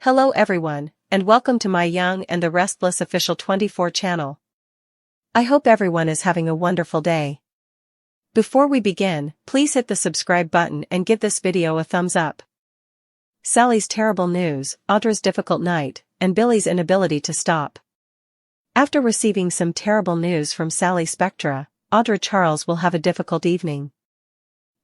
Hello everyone, and welcome to my Young and the Restless official 24 channel. I hope everyone is having a wonderful day. Before we begin, please hit the subscribe button and give this video a thumbs up. Sally's terrible news, Audra's difficult night, and Billy's inability to stop. After receiving some terrible news from Sally Spectra, Audra Charles will have a difficult evening.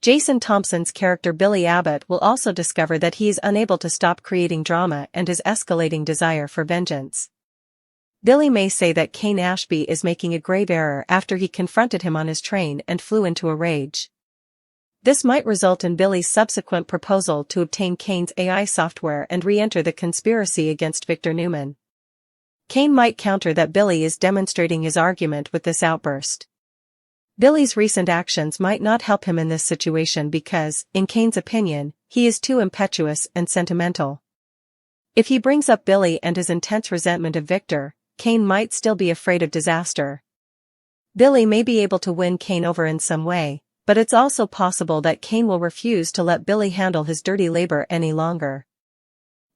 Jason Thompson's character Billy Abbott will also discover that he is unable to stop creating drama and his escalating desire for vengeance. Billy may say that Kane Ashby is making a grave error after he confronted him on his train and flew into a rage. This might result in Billy's subsequent proposal to obtain Kane's AI software and re-enter the conspiracy against Victor Newman. Kane might counter that Billy is demonstrating his argument with this outburst. Billy's recent actions might not help him in this situation because, in Kane's opinion, he is too impetuous and sentimental. If he brings up Billy and his intense resentment of Victor, Kane might still be afraid of disaster. Billy may be able to win Kane over in some way, but it's also possible that Kane will refuse to let Billy handle his dirty labor any longer.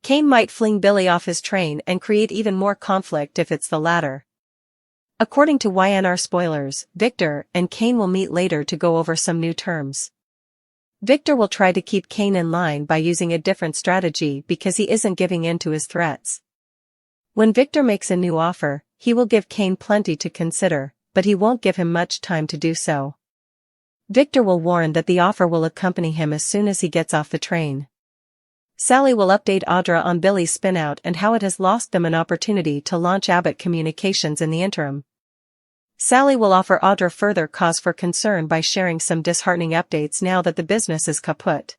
Kane might fling Billy off his train and create even more conflict if it's the latter. According to YNR spoilers, Victor and Kane will meet later to go over some new terms. Victor will try to keep Kane in line by using a different strategy because he isn't giving in to his threats. When Victor makes a new offer, he will give Kane plenty to consider, but he won't give him much time to do so. Victor will warn that the offer will accompany him as soon as he gets off the train. Sally will update Audra on Billy's spinout and how it has lost them an opportunity to launch Abbott Communications in the interim. Sally will offer Audra further cause for concern by sharing some disheartening updates now that the business is kaput.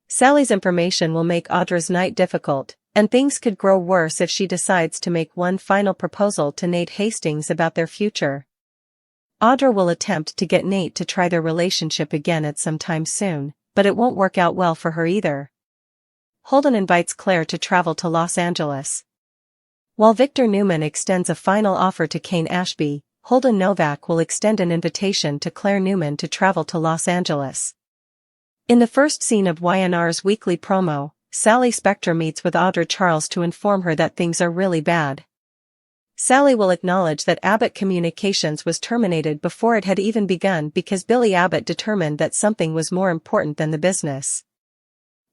Sally's information will make Audra's night difficult, and things could grow worse if she decides to make one final proposal to Nate Hastings about their future. Audra will attempt to get Nate to try their relationship again at some time soon, but it won't work out well for her either. Holden invites Claire to travel to Los Angeles. While Victor Newman extends a final offer to Kane Ashby, Holden Novak will extend an invitation to Claire Newman to travel to Los Angeles. In the first scene of YNR's weekly promo, Sally Spectra meets with Audra Charles to inform her that things are really bad. Sally will acknowledge that Abbott Communications was terminated before it had even begun because Billy Abbott determined that something was more important than the business.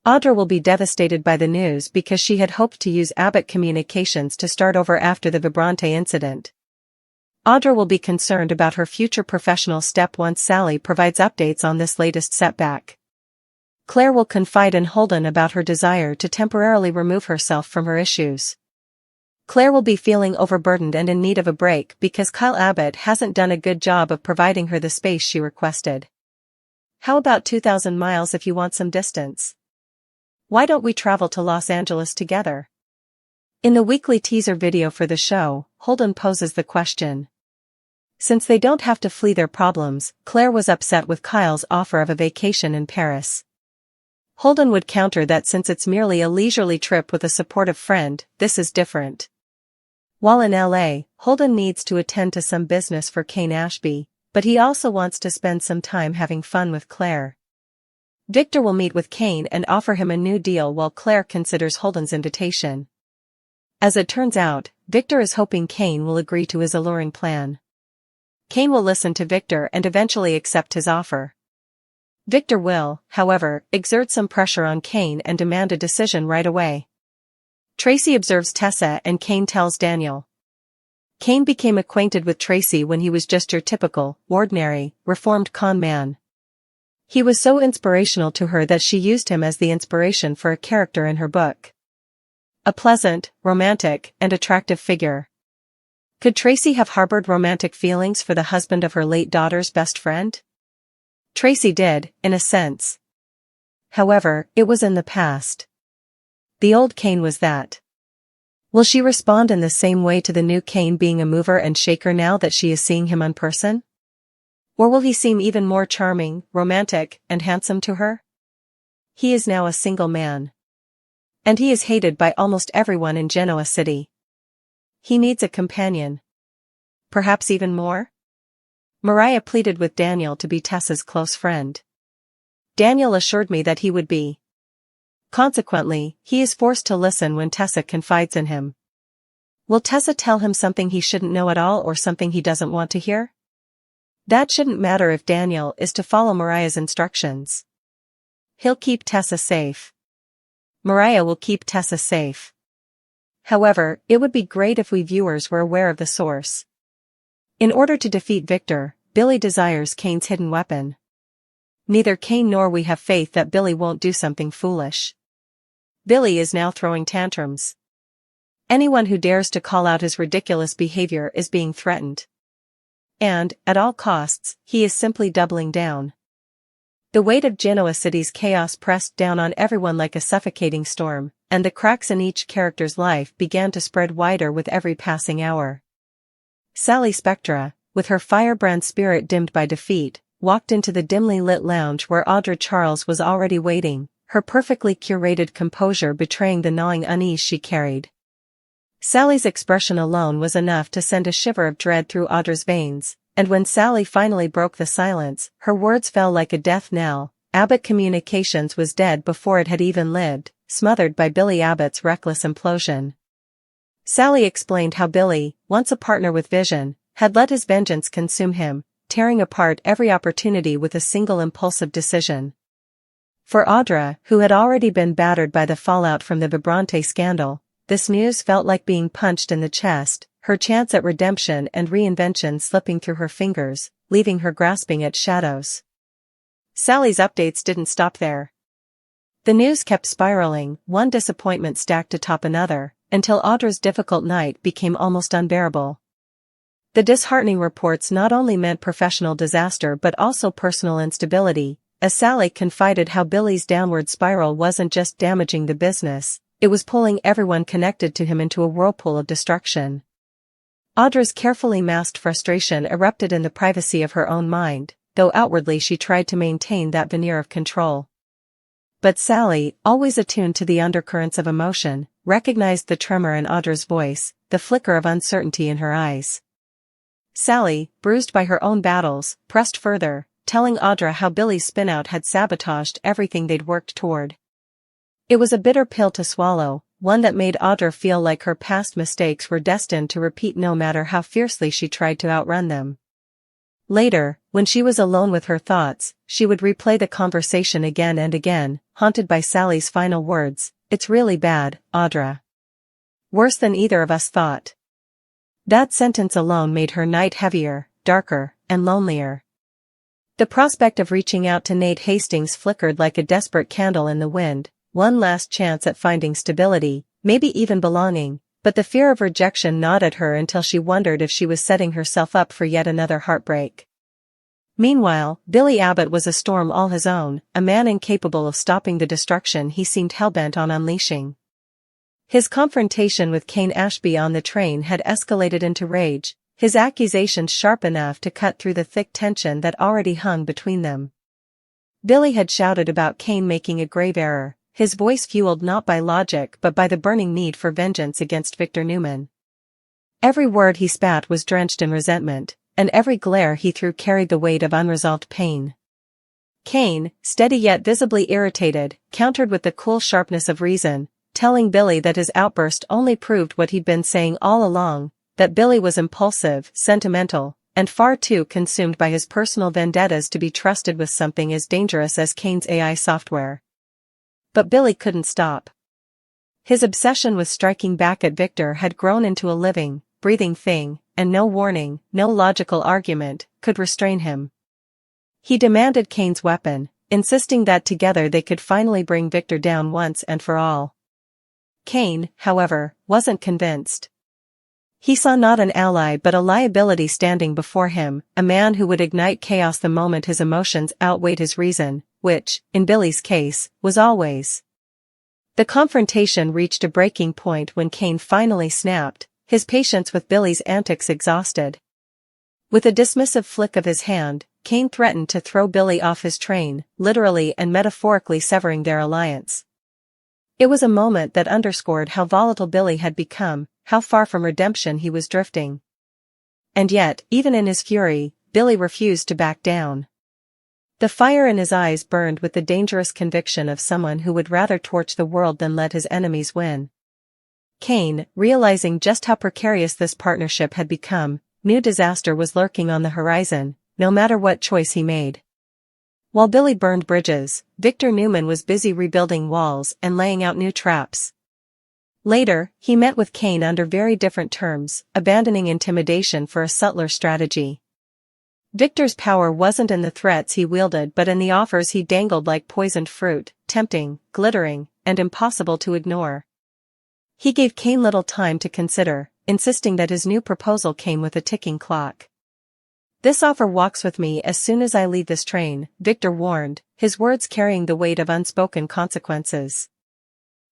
Audra will be devastated by the news because she had hoped to use Abbott Communications to start over after the Vibrante incident. Audra will be concerned about her future professional step once Sally provides updates on this latest setback. Claire will confide in Holden about her desire to temporarily remove herself from her issues. Claire will be feeling overburdened and in need of a break because Kyle Abbott hasn't done a good job of providing her the space she requested. How about 2,000 miles if you want some distance? Why don't we travel to Los Angeles together? In the weekly teaser video for the show, Holden poses the question. Since they don't have to flee their problems, Claire was upset with Kyle's offer of a vacation in Paris. Holden would counter that since it's merely a leisurely trip with a supportive friend, this is different. While in LA, Holden needs to attend to some business for Kane Ashby, but he also wants to spend some time having fun with Claire. Victor will meet with Kane and offer him a new deal while Claire considers Holden's invitation. As it turns out, Victor is hoping Kane will agree to his alluring plan. Kane will listen to Victor and eventually accept his offer. Victor will, however, exert some pressure on Kane and demand a decision right away. Traci observes Tessa and Kane tells Daniel. Kane became acquainted with Traci when he was just your typical, ordinary, reformed con man. He was so inspirational to her that she used him as the inspiration for a character in her book. A pleasant, romantic, and attractive figure. Could Traci have harbored romantic feelings for the husband of her late daughter's best friend? Traci did, in a sense. However, it was in the past. The old Kane was that. Will she respond in the same way to the new Kane being a mover and shaker now that she is seeing him in person? Or will he seem even more charming, romantic, and handsome to her? He is now a single man. And he is hated by almost everyone in Genoa City. He needs a companion. Perhaps even more? Mariah pleaded with Daniel to be Tessa's close friend. Daniel assured me that he would be. Consequently, he is forced to listen when Tessa confides in him. Will Tessa tell him something he shouldn't know at all or something he doesn't want to hear? That shouldn't matter if Daniel is to follow Mariah's instructions. He'll keep Tessa safe. Mariah will keep Tessa safe. However, it would be great if we viewers were aware of the source. In order to defeat Victor, Billy desires Kane's hidden weapon. Neither Kane nor we have faith that Billy won't do something foolish. Billy is now throwing tantrums. Anyone who dares to call out his ridiculous behavior is being threatened. And, at all costs, he is simply doubling down. The weight of Genoa City's chaos pressed down on everyone like a suffocating storm, and the cracks in each character's life began to spread wider with every passing hour. Sally Spectra, with her firebrand spirit dimmed by defeat, walked into the dimly lit lounge where Audra Charles was already waiting, her perfectly curated composure betraying the gnawing unease she carried. Sally's expression alone was enough to send a shiver of dread through Audra's veins, and when Sally finally broke the silence, her words fell like a death knell. Abbott Communications was dead before it had even lived, smothered by Billy Abbott's reckless implosion. Sally explained how Billy, once a partner with Vision, had let his vengeance consume him, tearing apart every opportunity with a single impulsive decision. For Audra, who had already been battered by the fallout from the Vibrante scandal, this news felt like being punched in the chest, her chance at redemption and reinvention slipping through her fingers, leaving her grasping at shadows. Sally's updates didn't stop there. The news kept spiraling, one disappointment stacked atop another, until Audra's difficult night became almost unbearable. The disheartening reports not only meant professional disaster but also personal instability, as Sally confided how Billy's downward spiral wasn't just damaging the business, it was pulling everyone connected to him into a whirlpool of destruction. Audra's carefully masked frustration erupted in the privacy of her own mind, though outwardly she tried to maintain that veneer of control. But Sally, always attuned to the undercurrents of emotion, recognized the tremor in Audra's voice, the flicker of uncertainty in her eyes. Sally, bruised by her own battles, pressed further, telling Audra how Billy's spinout had sabotaged everything they'd worked toward. It was a bitter pill to swallow, one that made Audra feel like her past mistakes were destined to repeat no matter how fiercely she tried to outrun them. Later, when she was alone with her thoughts, she would replay the conversation again and again, haunted by Sally's final words, "It's really bad, Audra. Worse than either of us thought." That sentence alone made her night heavier, darker, and lonelier. The prospect of reaching out to Nate Hastings flickered like a desperate candle in the wind, one last chance at finding stability, maybe even belonging, but the fear of rejection gnawed at her until she wondered if she was setting herself up for yet another heartbreak. Meanwhile, Billy Abbott was a storm all his own, a man incapable of stopping the destruction he seemed hellbent on unleashing. His confrontation with Kane Ashby on the train had escalated into rage, his accusations sharp enough to cut through the thick tension that already hung between them. Billy had shouted about Kane making a grave error, his voice fueled not by logic but by the burning need for vengeance against Victor Newman. Every word he spat was drenched in resentment, and every glare he threw carried the weight of unresolved pain. Kane, steady yet visibly irritated, countered with the cool sharpness of reason, telling Billy that his outburst only proved what he'd been saying all along, that Billy was impulsive, sentimental, and far too consumed by his personal vendettas to be trusted with something as dangerous as Kane's AI software. But Billy couldn't stop. His obsession with striking back at Victor had grown into a living, breathing thing, and no warning, no logical argument, could restrain him. He demanded Kane's weapon, insisting that together they could finally bring Victor down once and for all. Kane, however, wasn't convinced. He saw not an ally but a liability standing before him, a man who would ignite chaos the moment his emotions outweighed his reason, which, in Billy's case, was always. The confrontation reached a breaking point when Kane finally snapped, his patience with Billy's antics exhausted. With a dismissive flick of his hand, Kane threatened to throw Billy off his train, literally and metaphorically severing their alliance. It was a moment that underscored how volatile Billy had become, how far from redemption he was drifting. And yet, even in his fury, Billy refused to back down. The fire in his eyes burned with the dangerous conviction of someone who would rather torch the world than let his enemies win. Kane, realizing just how precarious this partnership had become, knew disaster was lurking on the horizon, no matter what choice he made. While Billy burned bridges, Victor Newman was busy rebuilding walls and laying out new traps. Later, he met with Kane under very different terms, abandoning intimidation for a subtler strategy. Victor's power wasn't in the threats he wielded but in the offers he dangled like poisoned fruit, tempting, glittering, and impossible to ignore. He gave Kane little time to consider, insisting that his new proposal came with a ticking clock. "This offer walks with me as soon as I leave this train," Victor warned, his words carrying the weight of unspoken consequences.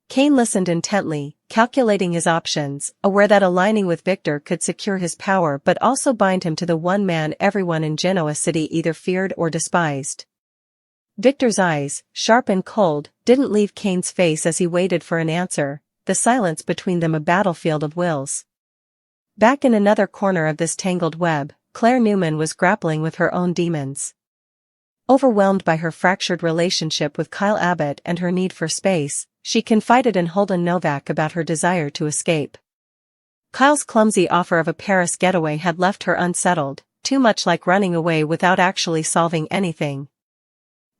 Kane listened intently, calculating his options, aware that aligning with Victor could secure his power but also bind him to the one man everyone in Genoa City either feared or despised. Victor's eyes, sharp and cold, didn't leave Kane's face as he waited for an answer, the silence between them a battlefield of wills. Back in another corner of this tangled web, Claire Newman was grappling with her own demons. Overwhelmed by her fractured relationship with Kyle Abbott and her need for space, she confided in Holden Novak about her desire to escape. Kyle's clumsy offer of a Paris getaway had left her unsettled, too much like running away without actually solving anything.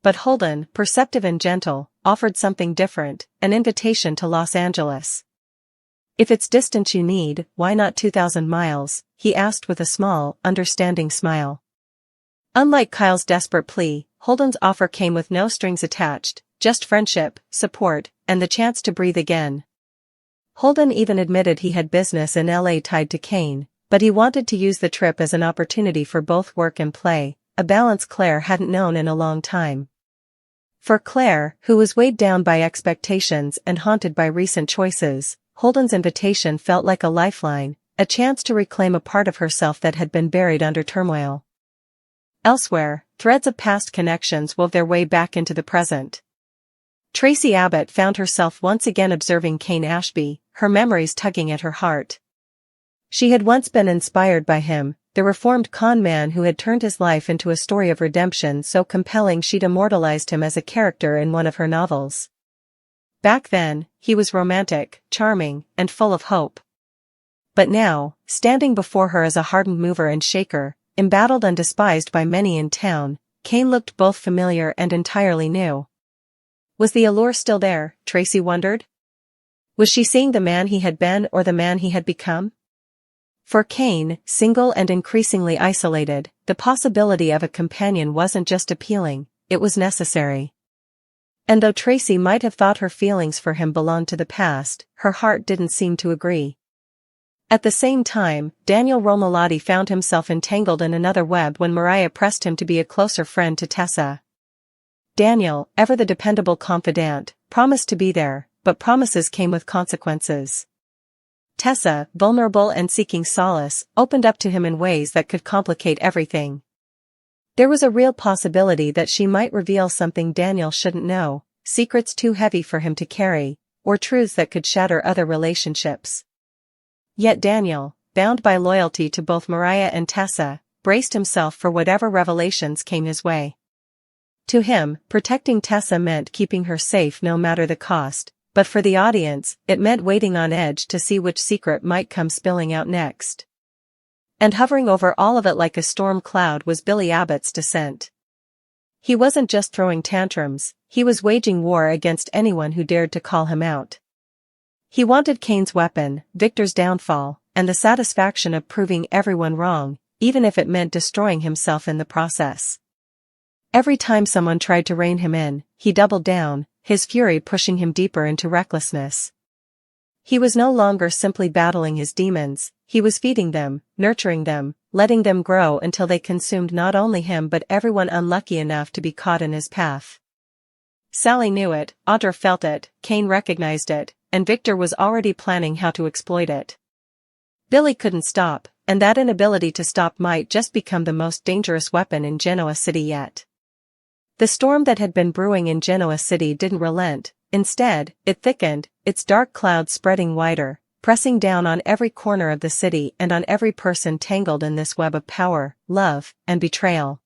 But Holden, perceptive and gentle, offered something different, an invitation to Los Angeles. "If it's distance you need, why not 2,000 miles, he asked with a small, understanding smile. Unlike Kyle's desperate plea, Holden's offer came with no strings attached, just friendship, support, and the chance to breathe again. Holden even admitted he had business in LA tied to Kane, but he wanted to use the trip as an opportunity for both work and play, a balance Claire hadn't known in a long time. For Claire, who was weighed down by expectations and haunted by recent choices, Holden's invitation felt like a lifeline, a chance to reclaim a part of herself that had been buried under turmoil. Elsewhere, threads of past connections wove their way back into the present. Traci Abbott found herself once again observing Kane Ashby, her memories tugging at her heart. She had once been inspired by him, the reformed con man who had turned his life into a story of redemption so compelling she'd immortalized him as a character in one of her novels. Back then, he was romantic, charming, and full of hope. But now, standing before her as a hardened mover and shaker, embattled and despised by many in town, Kane looked both familiar and entirely new. Was the allure still there, Traci wondered? Was she seeing the man he had been or the man he had become? For Kane, single and increasingly isolated, the possibility of a companion wasn't just appealing, it was necessary. And though Traci might have thought her feelings for him belonged to the past, her heart didn't seem to agree. At the same time, Daniel Romolotti found himself entangled in another web when Mariah pressed him to be a closer friend to Tessa. Daniel, ever the dependable confidant, promised to be there, but promises came with consequences. Tessa, vulnerable and seeking solace, opened up to him in ways that could complicate everything. There was a real possibility that she might reveal something Daniel shouldn't know, secrets too heavy for him to carry, or truths that could shatter other relationships. Yet Daniel, bound by loyalty to both Mariah and Tessa, braced himself for whatever revelations came his way. To him, protecting Tessa meant keeping her safe no matter the cost, but for the audience, it meant waiting on edge to see which secret might come spilling out next. And hovering over all of it like a storm cloud was Billy Abbott's descent. He wasn't just throwing tantrums, he was waging war against anyone who dared to call him out. He wanted Kane's weapon, Victor's downfall, and the satisfaction of proving everyone wrong, even if it meant destroying himself in the process. Every time someone tried to rein him in, he doubled down, his fury pushing him deeper into recklessness. He was no longer simply battling his demons, he was feeding them, nurturing them, letting them grow until they consumed not only him but everyone unlucky enough to be caught in his path. Sally knew it, Audra felt it, Kane recognized it, and Victor was already planning how to exploit it. Billy couldn't stop, and that inability to stop might just become the most dangerous weapon in Genoa City yet. The storm that had been brewing in Genoa City didn't relent, instead, it thickened, its dark clouds spreading wider, pressing down on every corner of the city and on every person tangled in this web of power, love, and betrayal.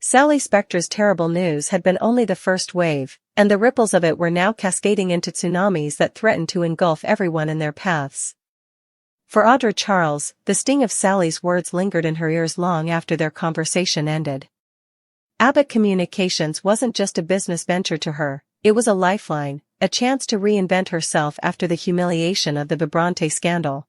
Sally Spectra's terrible news had been only the first wave, and the ripples of it were now cascading into tsunamis that threatened to engulf everyone in their paths. For Audra Charles, the sting of Sally's words lingered in her ears long after their conversation ended. Abbott Communications wasn't just a business venture to her, it was a lifeline, a chance to reinvent herself after the humiliation of the Vibrante scandal.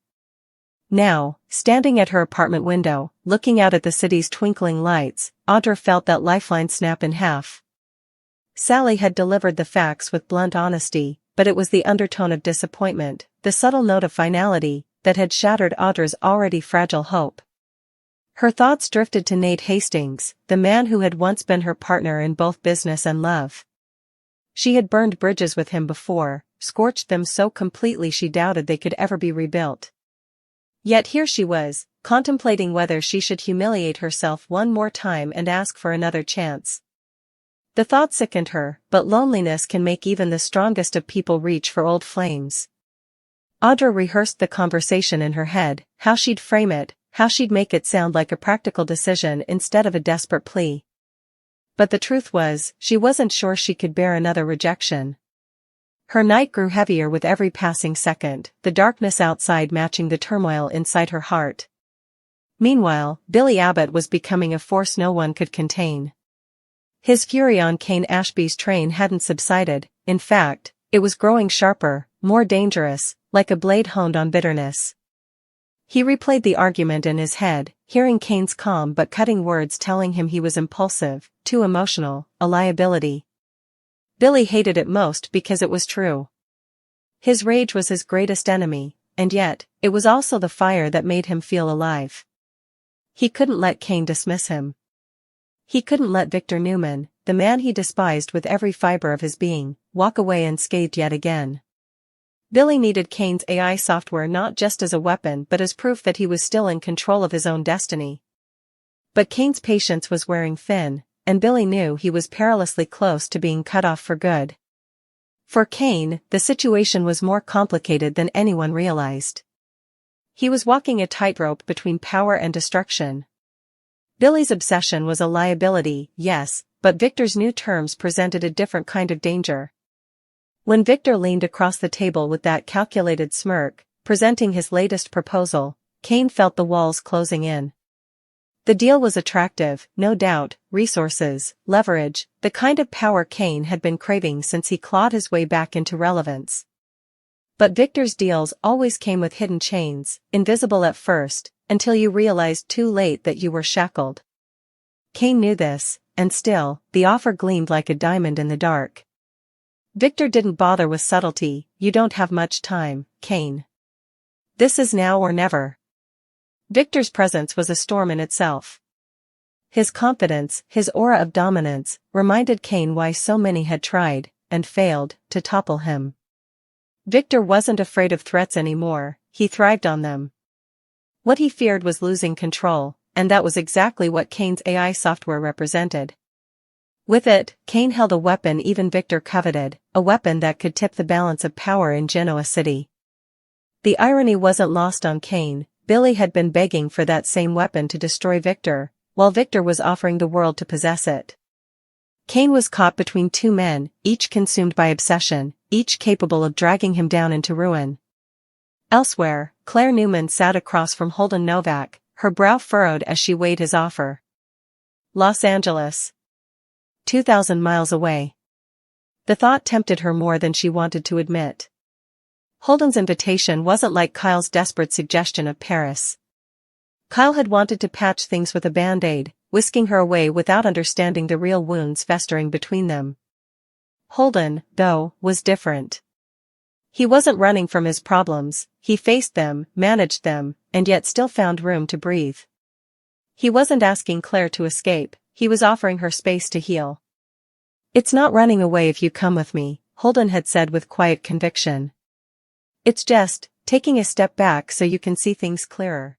Now, standing at her apartment window, looking out at the city's twinkling lights, Audra felt that lifeline snap in half. Sally had delivered the facts with blunt honesty, but it was the undertone of disappointment, the subtle note of finality, that had shattered Audra's already fragile hope. Her thoughts drifted to Nate Hastings, the man who had once been her partner in both business and love. She had burned bridges with him before, scorched them so completely she doubted they could ever be rebuilt. Yet here she was, contemplating whether she should humiliate herself one more time and ask for another chance. The thought sickened her, but loneliness can make even the strongest of people reach for old flames. Audra rehearsed the conversation in her head, how she'd frame it, how she'd make it sound like a practical decision instead of a desperate plea. But the truth was, she wasn't sure she could bear another rejection. Her night grew heavier with every passing second, the darkness outside matching the turmoil inside her heart. Meanwhile, Billy Abbott was becoming a force no one could contain. His fury on Kane Ashby's train hadn't subsided, in fact, it was growing sharper, more dangerous, like a blade honed on bitterness. He replayed the argument in his head, hearing Kane's calm but cutting words telling him he was impulsive, too emotional, a liability. Billy hated it most because it was true. His rage was his greatest enemy, and yet, it was also the fire that made him feel alive. He couldn't let Kane dismiss him. He couldn't let Victor Newman, the man he despised with every fiber of his being, walk away unscathed yet again. Billy needed Kane's AI software not just as a weapon but as proof that he was still in control of his own destiny. But Kane's patience was wearing thin, and Billy knew he was perilously close to being cut off for good. For Kane, the situation was more complicated than anyone realized. He was walking a tightrope between power and destruction. Billy's obsession was a liability, yes, but Victor's new terms presented a different kind of danger. When Victor leaned across the table with that calculated smirk, presenting his latest proposal, Kane felt the walls closing in. The deal was attractive, no doubt, resources, leverage, the kind of power Kane had been craving since he clawed his way back into relevance. But Victor's deals always came with hidden chains, invisible at first, until you realized too late that you were shackled. Kane knew this, and still, the offer gleamed like a diamond in the dark. Victor didn't bother with subtlety. You don't have much time, Kane. This is now or never. Victor's presence was a storm in itself. His confidence, his aura of dominance, reminded Kane why so many had tried, and failed, to topple him. Victor wasn't afraid of threats anymore, he thrived on them. What he feared was losing control, and that was exactly what Kane's AI software represented. With it, Kane held a weapon even Victor coveted, a weapon that could tip the balance of power in Genoa City. The irony wasn't lost on Kane. Billy had been begging for that same weapon to destroy Victor, while Victor was offering the world to possess it. Kane was caught between two men, each consumed by obsession, each capable of dragging him down into ruin. Elsewhere, Claire Newman sat across from Holden Novak, her brow furrowed as she weighed his offer. Los Angeles. 2,000 miles away. The thought tempted her more than she wanted to admit. Holden's invitation wasn't like Kyle's desperate suggestion of Paris. Kyle had wanted to patch things with a band-aid, whisking her away without understanding the real wounds festering between them. Holden, though, was different. He wasn't running from his problems, he faced them, managed them, and yet still found room to breathe. He wasn't asking Claire to escape, he was offering her space to heal. "It's not running away if you come with me," Holden had said with quiet conviction. "It's just taking a step back so you can see things clearer."